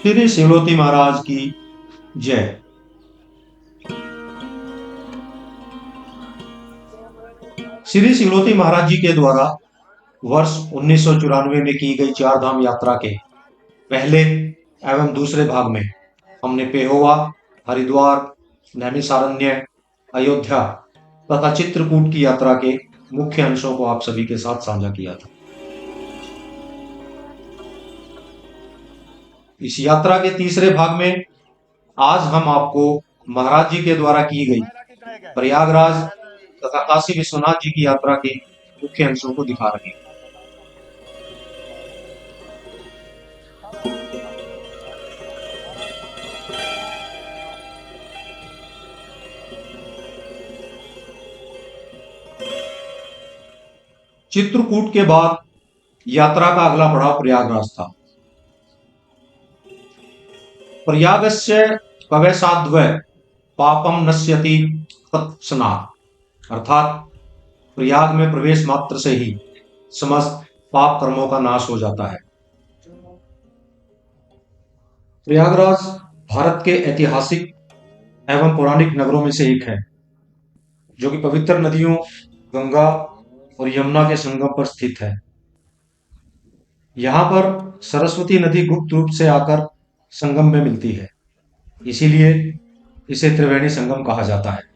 श्री शिवलोती महाराज की जय। श्री शिवलोती महाराज जी के द्वारा वर्ष 1994 में की गई चार धाम यात्रा के पहले एवं दूसरे भाग में हमने पेहोवा, हरिद्वार, नैमिषारण्य, अयोध्या तथा चित्रकूट की यात्रा के मुख्य अंशों को आप सभी के साथ साझा किया था। इस यात्रा के तीसरे भाग में आज हम आपको महाराज जी के द्वारा की गई प्रयागराज तथा काशी विश्वनाथ जी की यात्रा के मुख्य अंशों को दिखा रहे हैं। चित्रकूट के बाद यात्रा का अगला पड़ाव प्रयागराज था। प्रयागस्य प्रवेशाद्वै पापम नश्यति तत्क्षणात्, अर्थात प्रयाग में प्रवेश मात्र से ही समस्त पाप कर्मों का नाश हो जाता है। प्रयागराज भारत के ऐतिहासिक एवं पौराणिक नगरों में से एक है, जो कि पवित्र नदियों गंगा और यमुना के संगम पर स्थित है। यहाँ पर सरस्वती नदी गुप्त रूप से आकर संगम में मिलती है, इसीलिए इसे त्रिवेणी संगम कहा जाता है।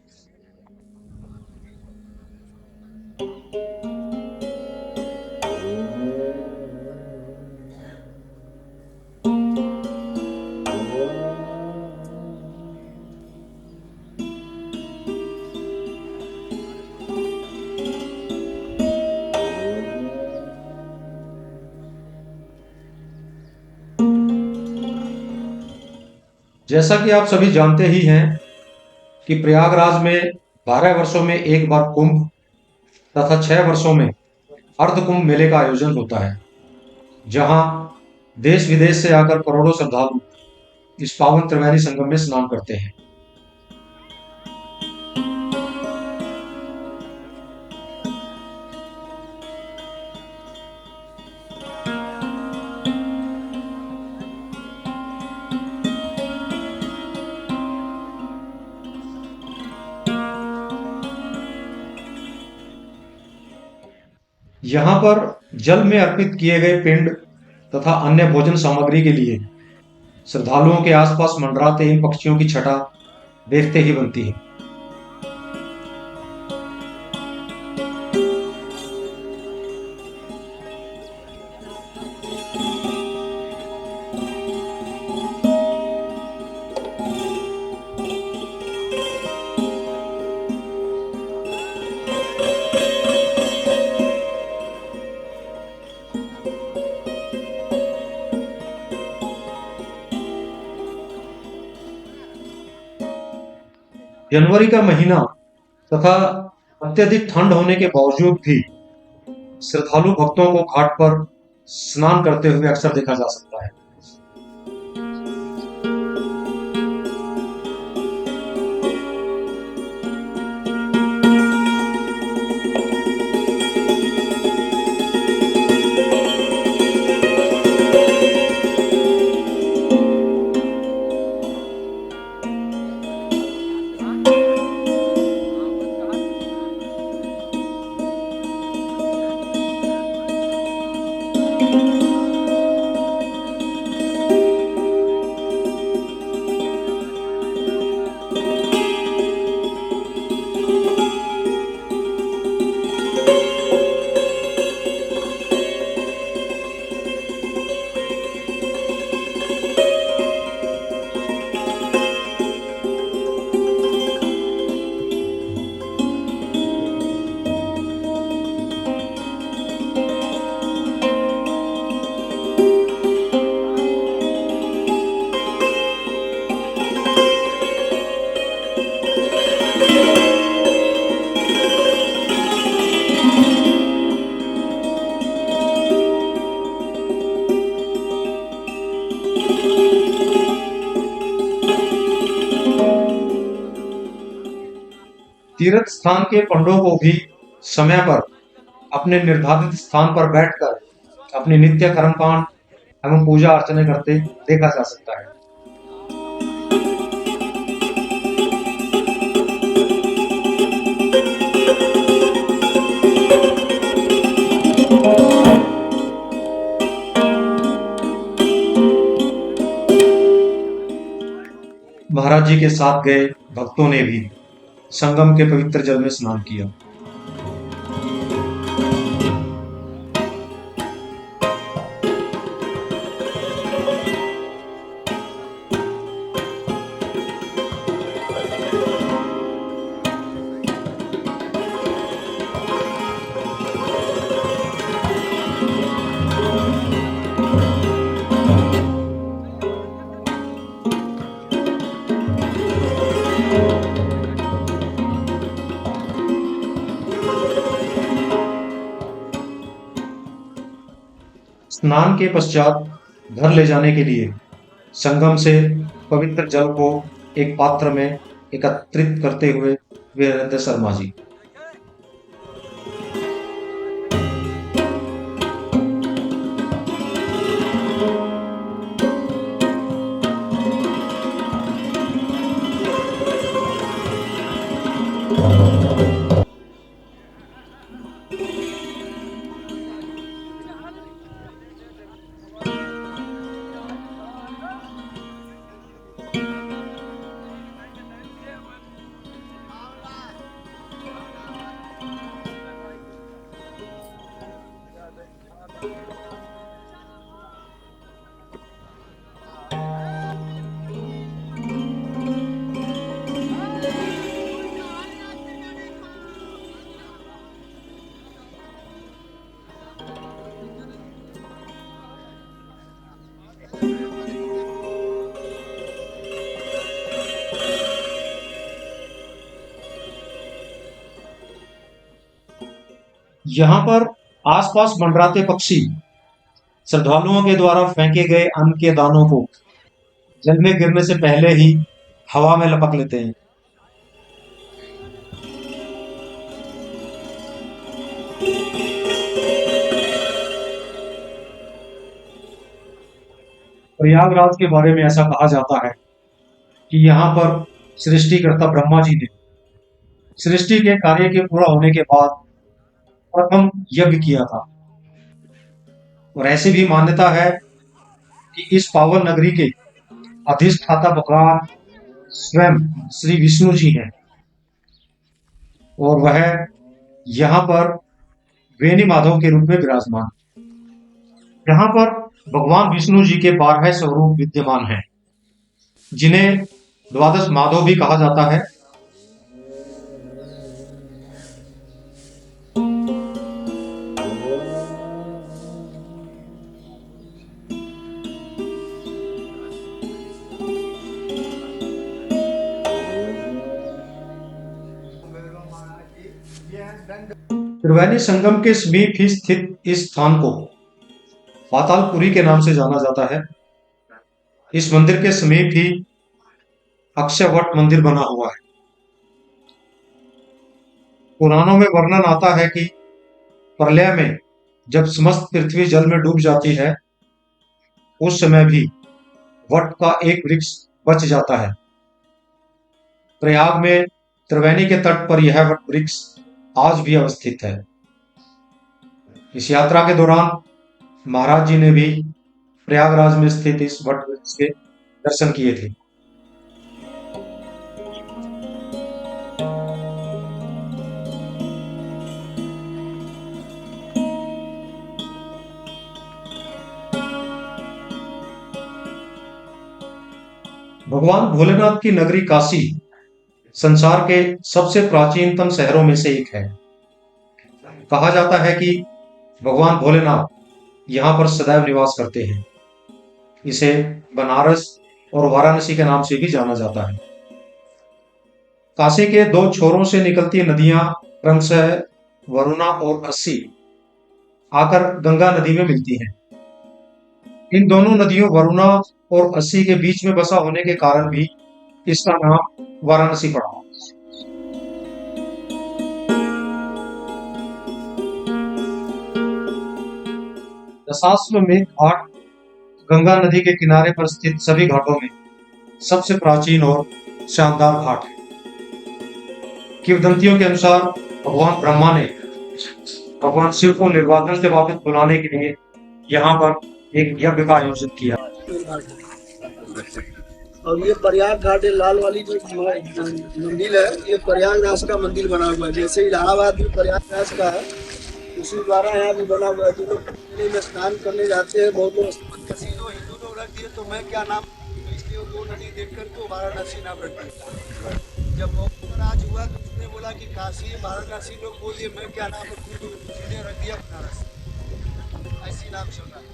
जैसा कि आप सभी जानते ही हैं कि प्रयागराज में 12 वर्षों में एक बार कुंभ तथा 6 वर्षों में अर्ध कुंभ मेले का आयोजन होता है, जहां देश विदेश से आकर करोड़ों श्रद्धालु इस पावन त्रिवेणी संगम में स्नान करते हैं। यहाँ पर जल में अर्पित किए गए पिंड तथा अन्य भोजन सामग्री के लिए श्रद्धालुओं के आसपास मंडराते इन पक्षियों की छटा देखते ही बनती है। जनवरी का महीना तथा अत्यधिक ठंड होने के बावजूद भी श्रद्धालु भक्तों को घाट पर स्नान करते हुए अक्सर देखा जा सकता है। तीर्थ स्थान के पंडों को भी समय पर अपने निर्धारित स्थान पर बैठकर अपने नित्य कर्मकांड एवं पूजा अर्चना करते देखा जा सकता है। महाराज जी के साथ गए भक्तों ने भी संगम के पवित्र जल में स्नान किया। स्नान के पश्चात घर ले जाने के लिए संगम से पवित्र जल को एक पात्र में एकत्रित करते हुए वीरेंद्र शर्मा जी। यहाँ पर आसपास मंडराते पक्षी श्रद्धालुओं के द्वारा फेंके गए अन्न के दानों को जल में गिरने से पहले ही हवा में लपक लेते हैं। प्रयागराज के बारे में ऐसा कहा जाता है कि यहाँ पर सृष्टिकर्ता ब्रह्मा जी ने सृष्टि के कार्य के पूरा होने के बाद प्रथम यज्ञ किया था। और ऐसी भी मान्यता है कि इस पावन नगरी के अधिष्ठाता भगवान स्वयं श्री विष्णु जी हैं और वह यहाँ पर वेणी माधव के रूप में विराजमान। यहाँ पर भगवान विष्णु जी के 12 स्वरूप विद्यमान हैं, जिन्हें द्वादश माधव भी कहा जाता है। त्रिवेणी संगम के समीप ही स्थित इस स्थान को पातालपुरी के नाम से जाना जाता है। इस मंदिर के समीप ही अक्षयवट मंदिर बना हुआ है। पुराणों में वर्णन आता है कि प्रलय में जब समस्त पृथ्वी जल में डूब जाती है, उस समय भी वट का एक वृक्ष बच जाता है। प्रयाग में त्रिवेणी के तट पर यह वट वृक्ष आज भी अवस्थित है। इस यात्रा के दौरान महाराज जी ने भी प्रयागराज में स्थित इस वट वृक्ष के दर्शन किए थे। भगवान भोलेनाथ की नगरी काशी संसार के सबसे प्राचीनतम शहरों में से एक है। कहा जाता है कि भगवान भोलेनाथ यहाँ पर सदैव निवास करते हैं। इसे बनारस और वाराणसी के नाम से भी जाना जाता है। काशी के 2 छोरों से निकलती नदियां क्रमशः वरुणा और अस्सी आकर गंगा नदी में मिलती हैं। इन दोनों नदियों वरुणा और अस्सी के बीच में बसा होने के कारण भी इसका नाम वाराणसी पड़ा। दशाश्वमेध घाट गंगा नदी के किनारे पर स्थित सभी घाटों में सबसे प्राचीन और शानदार घाट है। किंवदंतियों के अनुसार भगवान ब्रह्मा ने भगवान शिव को निर्वासन से वापस बुलाने के लिए यहाँ पर एक यज्ञ का आयोजन किया। और ये प्रयाग घाट है, लाल वाली जो मंदिर है, ये प्रयागराज का मंदिर बना हुआ है। जैसे इलाहाबाद भी प्रयागराज का है, उसी द्वारा यहाँ भी बना हुआ है। जो लोग कुंभ में स्नान करने जाते हैं, बहुत लोग हिंदू लोग रख दिए, तो मैं क्या नाम, इसलिए वो दो नदी देख करके वाराणसी नाम रख दिया। जब राज हुआ तो उसने बोला कि काशी वाराणसी, लोग बोल दिए मैं क्या नाम रखूँ, तो उसने रख दिया बनारस, ऐसी नाम चल रहा है।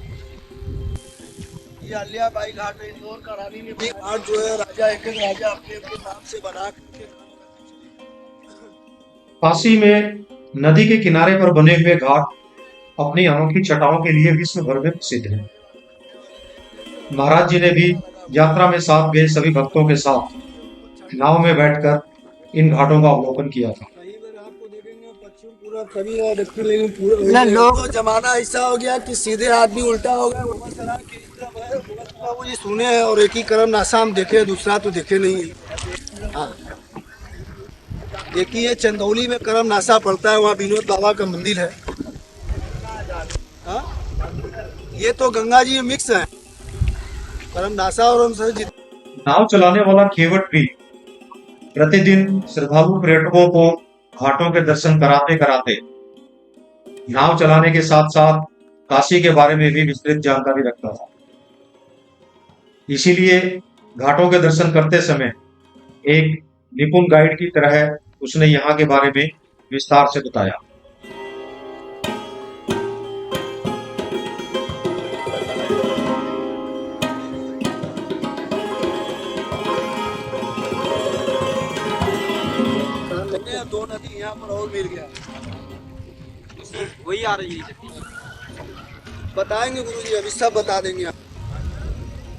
ये अलियाबाई घाट है, इंदौर का रानी में घाट जो है, राजा एक एक राजा अपने अपने नाम से बना करके। काशी में नदी के किनारे पर बने हुए घाट अपनी अनोखी छटाओं के लिए विश्व भर में प्रसिद्ध हैं। महाराज जी ने भी यात्रा में साथ गए सभी भक्तों के साथ नाव में बैठकर इन घाटों का अवलोकन किया था। कहीं पर आपको देखेंगे पश्चिम पूरा कभी और दक्षिण, लेकिन पूरा लोग जमाना ऐसा हो गया कि सीधे आदमी उल्टा हो गया। बाबू जी सुने हैं और एक ही करम नासा हम देखे, दूसरा तो देखे नहीं है। हाँ, एक ही है चंदौली में करम नासा पड़ता है, वहाँ विनोद बाबा का मंदिर है। हाँ? ये तो गंगा जी में मिक्स है, करम नासा और हम सर। नाव चलाने वाला केवट भी प्रतिदिन श्रद्धालु पर्यटकों को घाटों के दर्शन कराते कराते नाव चलाने के साथ साथ काशी के बारे में भी विस्तृत जानकारी रखता था। इसीलिए घाटों के दर्शन करते समय एक निपुण गाइड की तरह उसने यहाँ के बारे में विस्तार से बताया। दो नदी यहाँ पर और मिल गया, वही आ रही है। बताएंगे गुरु जी, अभी सब बता देंगे आप।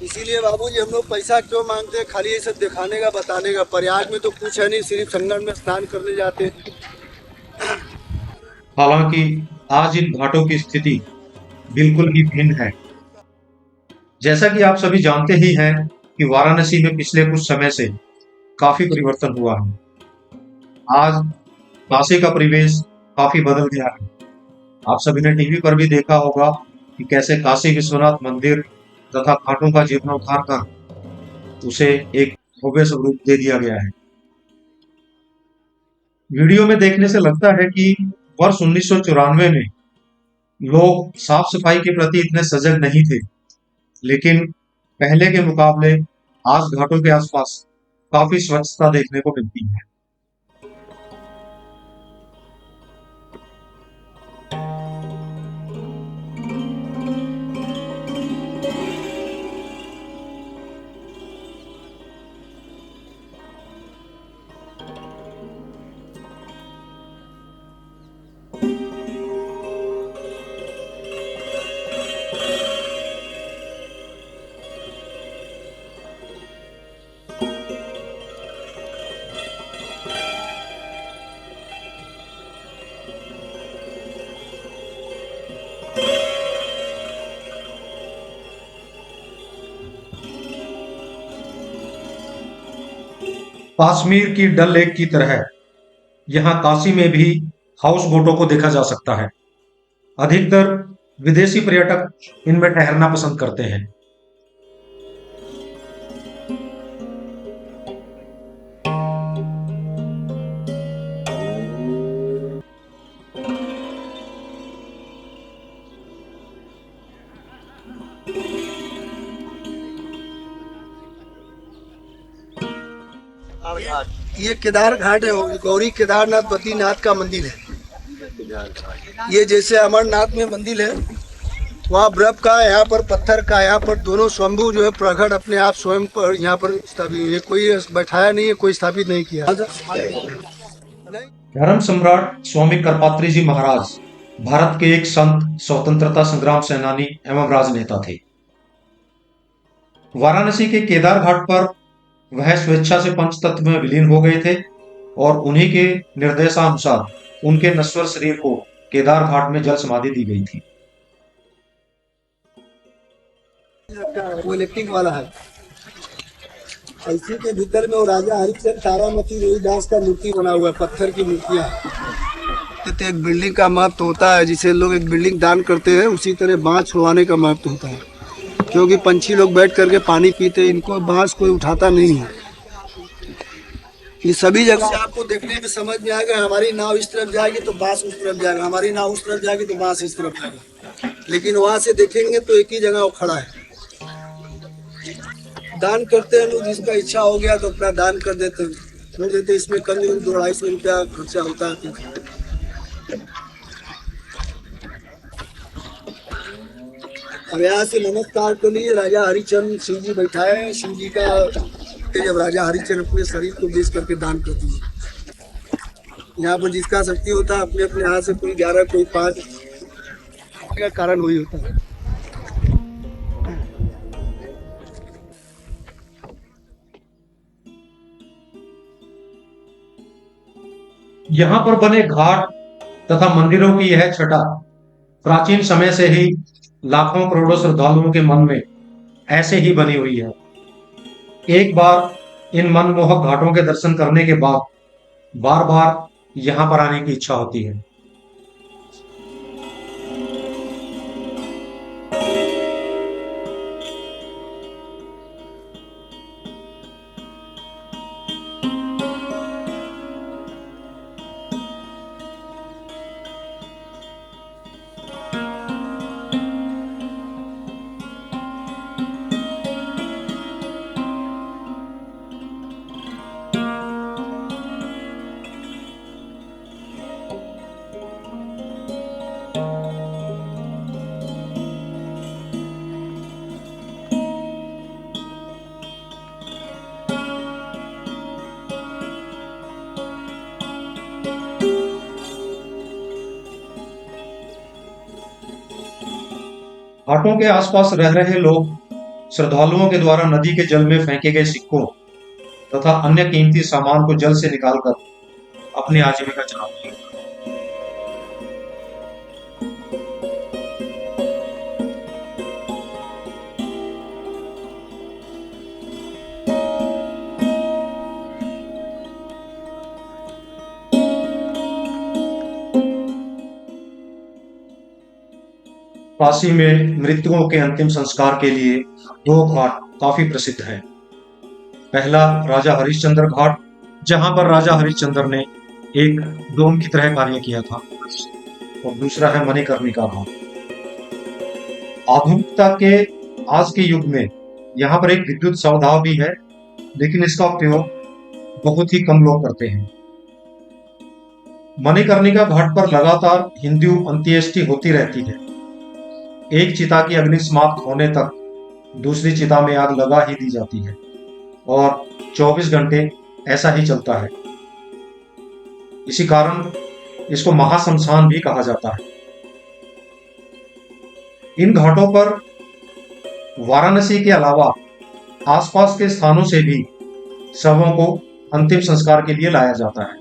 इसीलिए बाबूजी हम लोग पैसा क्यों मांगते हैं, खाली ये सब दिखाने का बताने का। प्रयाग में तो कुछ है नहीं, सिर्फ संगम में स्नान करने जाते हैं। हालांकि आज इन घाटों की स्थिति बिल्कुल ही भिन्न है। जैसा कि आप सभी जानते ही हैं कि वाराणसी में पिछले कुछ समय से काफी परिवर्तन हुआ है। आज काशी का परिवेश काफी बदल गया है। आप सभी ने टीवी पर भी देखा होगा कि कैसे काशी विश्वनाथ मंदिर तथा घाटों का जीर्णोद्धार कर उसे एक भव्य स्वरूप दे दिया गया है। वीडियो में देखने से लगता है कि वर्ष 1994 में लोग साफ सफाई के प्रति इतने सजग नहीं थे, लेकिन पहले के मुकाबले आज घाटों के आसपास काफी स्वच्छता देखने को मिलती है। कश्मीर की डल लेक की तरह यहाँ काशी में भी हाउस बोटों को देखा जा सकता है। अधिकतर विदेशी पर्यटक इनमें ठहरना पसंद करते हैं। ये केदार घाट है, गौरी केदारनाथ बद्रीनाथ का मंदिर है। ये जैसे अमरनाथ में मंदिर है, वहाँ बर्फ का, यहाँ पर पत्थर का, यहाँ पर दोनों स्वयंभू जो है प्रगट अपने आप स्वयं पर यहाँ पर स्थापित है। कोई बैठाया नहीं है, कोई स्थापित नहीं किया। धर्म सम्राट स्वामी करपात्री जी महाराज भारत के एक संत, स्वतंत्रता संग्राम सेनानी एवं राजनेता थे। वाराणसी के केदार घाट पर वह स्वेच्छा से पंचतत्व में विलीन हो गए थे और उन्हीं के निर्देशानुसार उनके नश्वर शरीर को केदार घाट में जल समाधि दी गई थी। वो इलेक्ट्रिक वाला है। इसी के भीतर में वो राजा हरिश्चंद्र तारामती रोहिदास का मूर्ति बना हुआ है, पत्थर की मूर्तियाँ। तो एक बिल्डिंग का महत्व होता है, जिसे लोग एक बिल्डिंग दान करते हैं, उसी तरह बाँस छुड़वाने का महत्व होता है, क्योंकि पंछी लोग बैठ करके पानी पीते, इनको बाँस कोई उठाता नहीं है। ये सभी जगह से आपको देखने में समझ में आएगा, हमारी नाव इस तरफ जाएगी तो बाँस उस तरफ जाएगा, हमारी नाव उस तरफ जाएगी तो बाँस इस तरफ जाएगा, लेकिन वहाँ से देखेंगे तो एक ही जगह वो खड़ा है। दान करते हैं लोग, जिसका इच्छा हो गया तो अपना दान कर देते हैं, छोड़ देते। इसमें कम से कम 200-250 रुपया खर्चा होता है। अब यहाँ से नमस्कार के लिए राजा हरिश्चंद्र शिव जी बैठाए हैं। शिव जी का जब राजा हरिश्चंद्र अपने शरीर को बेच करके दान कर दिए। यहाँ पर जिसका शक्ति होता है अपने अपने हाथ से, कोई 11 कोई 5 का कारण वही होता है। यहाँ पर बने घाट तथा मंदिरों की यह छटा प्राचीन समय से ही लाखों करोड़ों श्रद्धालुओं के मन में ऐसे ही बनी हुई है। एक बार इन मनमोहक घाटों के दर्शन करने के बाद बार बार यहाँ पर आने की इच्छा होती है। घाटों के आसपास रह रहे लोग श्रद्धालुओं के द्वारा नदी के जल में फेंके गए सिक्कों तथा अन्य कीमती सामान को जल से निकालकर अपनी आजीविका चलाते हैं। काशी में मृतकों के अंतिम संस्कार के लिए 2 घाट काफी प्रसिद्ध हैं। पहला राजा हरिश्चंद्र घाट, जहां पर राजा हरिश्चंद्र ने एक डोम की तरह कार्य किया था, और दूसरा है मणिकर्णिका घाट। आधुनिकता के आज के युग में यहाँ पर एक विद्युत सौधाव भी है, लेकिन इसका उपयोग बहुत ही कम लोग करते हैं। मणिकर्णिका घाट पर लगातार हिंदू अंत्येष्टि होती रहती है। एक चिता की अग्नि समाप्त होने तक दूसरी चिता में आग लगा ही दी जाती है, और 24 घंटे ऐसा ही चलता है। इसी कारण इसको महाश्मशान भी कहा जाता है। इन घाटों पर वाराणसी के अलावा आसपास के स्थानों से भी शवों को अंतिम संस्कार के लिए लाया जाता है।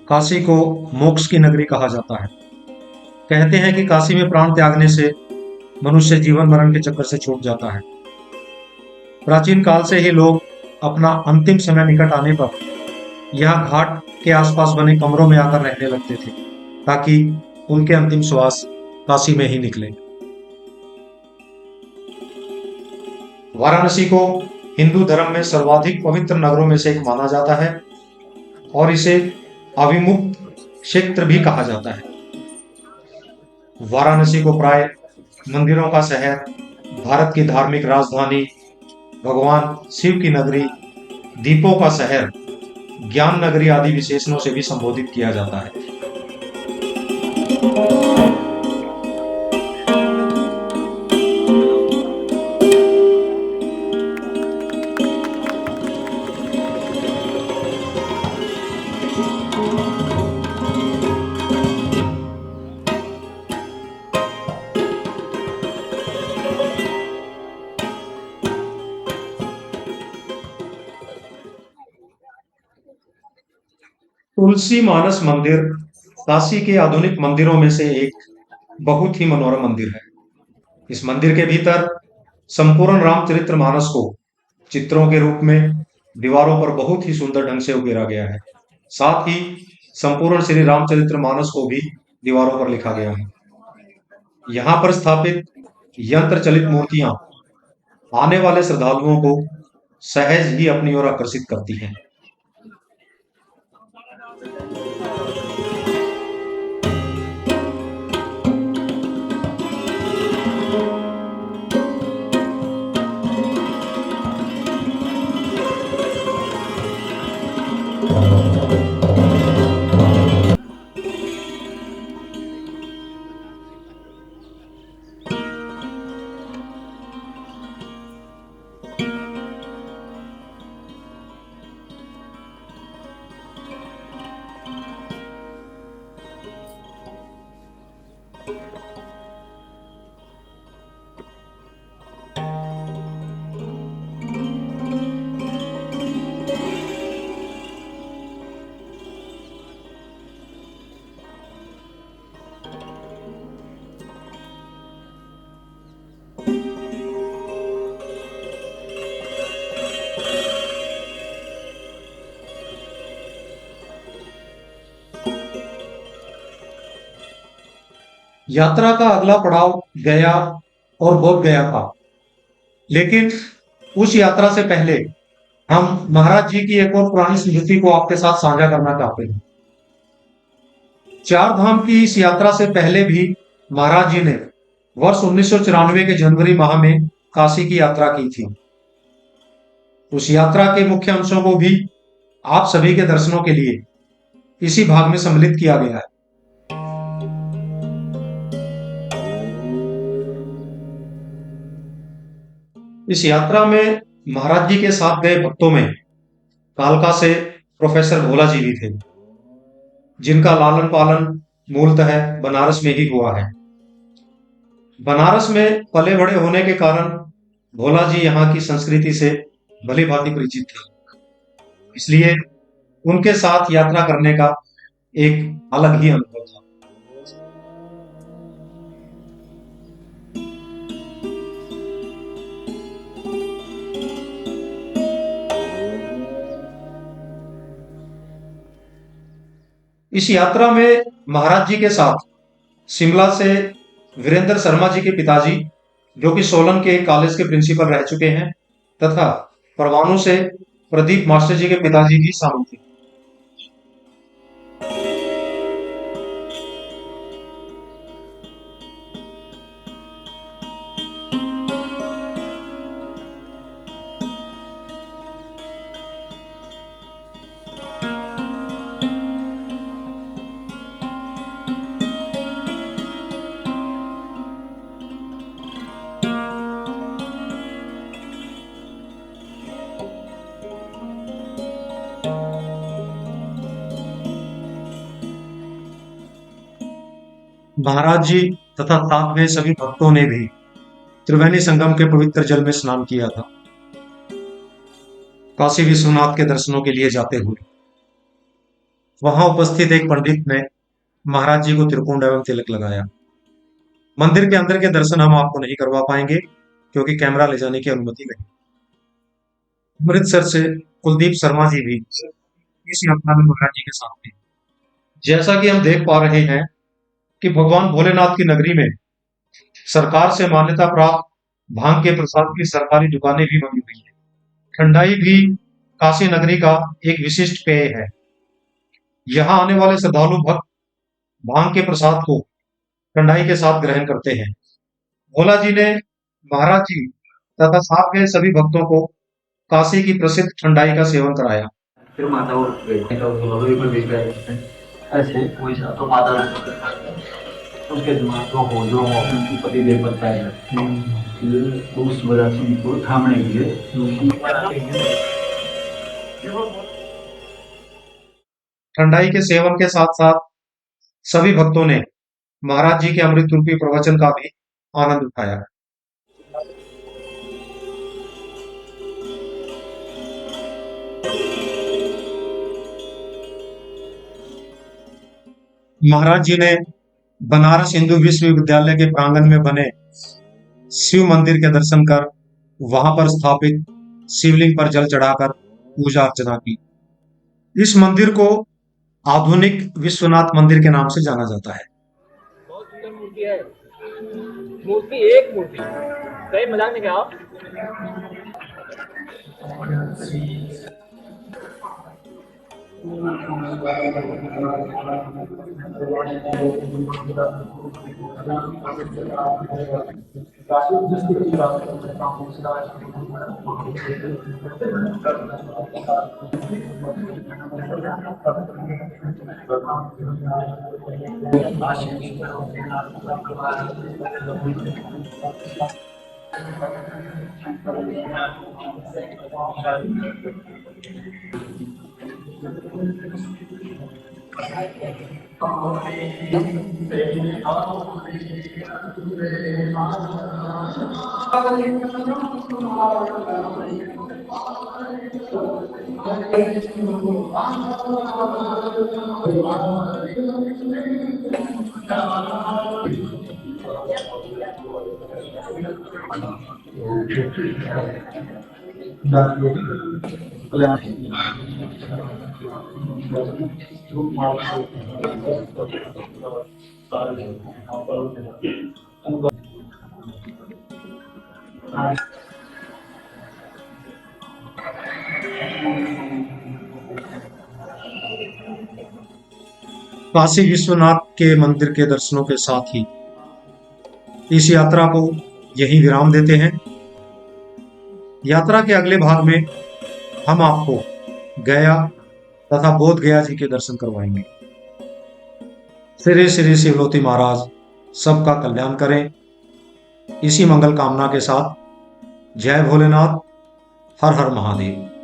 काशी को मोक्ष की नगरी कहा जाता है। कहते हैं कि काशी में प्राण त्यागने से मनुष्य जीवन मरण के चक्कर से छूट जाता है। प्राचीन काल से ही लोग अपना अंतिम समय निकट आने पर यहाँ घाट के आसपास बने कमरों में आकर रहने लगते थे, ताकि उनके अंतिम श्वास काशी में ही निकले। वाराणसी को हिंदू धर्म में सर्वाधिक पवित्र नगरों में से एक माना जाता है, और इसे अविमुक्त क्षेत्र भी कहा जाता है। वाराणसी को प्राय मंदिरों का शहर, भारत की धार्मिक राजधानी, भगवान शिव की नगरी, दीपों का शहर, ज्ञान नगरी आदि विशेषणों से भी संबोधित किया जाता है। तुलसी मानस मंदिर काशी के आधुनिक मंदिरों में से एक बहुत ही मनोरम मंदिर है। इस मंदिर के भीतर संपूर्ण रामचरितमानस को चित्रों के रूप में दीवारों पर बहुत ही सुंदर ढंग से उकेरा गया है। साथ ही संपूर्ण श्री रामचरितमानस को भी दीवारों पर लिखा गया है। यहाँ पर स्थापित यंत्र चलित मूर्तियां आने वाले श्रद्धालुओं को सहज ही अपनी ओर आकर्षित करती हैं। यात्रा का अगला पड़ाव गया और बोध गया था, लेकिन उस यात्रा से पहले हम महाराज जी की एक और पुरानी स्मृति को आपके साथ साझा करना चाहते हैं। चार धाम की इस यात्रा से पहले भी महाराज जी ने वर्ष 1994 के जनवरी माह में काशी की यात्रा की थी। उस यात्रा के मुख्य अंशों को भी आप सभी के दर्शनों के लिए इसी भाग में सम्मिलित किया गया है। इस यात्रा में महाराज जी के साथ गए भक्तों में कालका से प्रोफेसर भोला जी भी थे, जिनका लालन पालन मूलतः बनारस में ही हुआ है। बनारस में पले बड़े होने के कारण भोला जी यहाँ की संस्कृति से भली भांति परिचित थे, इसलिए उनके साथ यात्रा करने का एक अलग ही अनुभव था। इस यात्रा में महाराज जी के साथ शिमला से वीरेंद्र शर्मा जी के पिताजी, जो कि सोलन के कॉलेज के प्रिंसिपल रह चुके हैं, तथा परवाणु से प्रदीप मास्टर जी के पिताजी भी शामिल थे। महाराज जी तथा साथ में सभी भक्तों ने भी त्रिवेणी संगम के पवित्र जल में स्नान किया था, काशी विश्वनाथ के दर्शनों के लिए जाते हुए। वहां उपस्थित एक पंडित ने महाराज जी को त्रिपुंड एवं तिलक लगाया। मंदिर के अंदर के दर्शन हम आपको नहीं करवा पाएंगे, क्योंकि कैमरा ले जाने की अनुमति नहीं। अमृतसर से कुलदीप शर्मा जी भी इस यात्रा में महाराज जी के साथ थे। जैसा कि हम देख पा रहे हैं कि भगवान भोलेनाथ की नगरी में सरकार से मान्यता प्राप्त भांग के प्रसाद की सरकारी दुकानें भी बनी हुई है। ठंडाई भी काशी नगरी का एक विशिष्ट पेय है। यहाँ आने वाले श्रद्धालु भक्त भांग के प्रसाद को ठंडाई के साथ ग्रहण करते हैं। भोला जी ने महाराज जी तथा साथ गए सभी भक्तों को काशी की प्रसिद्ध ठंडाई का सेवन कराया। फिर माता उठ गई तो बोलो भी देख रहे ऐसे वैसा तो माता उसके दिमाग को हो जो अपनी पति देव बताया उस वजह से उनको थामने के लिए ठंडाई के सेवन के साथ साथ सभी भक्तों ने महाराज जी के अमृत रूपी प्रवचन का भी आनंद उठाया। महाराज जी ने बनारस हिंदू विश्वविद्यालय के प्रांगण में बने शिव मंदिर के दर्शन कर वहां पर स्थापित शिवलिंग पर जल चढ़ाकर पूजा अर्चना की। इस मंदिर को आधुनिक विश्वनाथ मंदिर के नाम से जाना जाता है। बहुत सुंदर मूर्ति है। मूर्ति एक मूर्ति, कहीं मजाक नहीं कहा। काशी विश्वनाथ के मंदिर के दर्शनों के साथ ही इस यात्रा को यहीं विराम देते हैं। यात्रा के अगले भाग में हम आपको गया तथा बोध गया जी के दर्शन करवाएंगे। श्री श्री शिवलोती महाराज सबका कल्याण करें। इसी मंगल कामना के साथ जय भोलेनाथ, हर हर महादेव।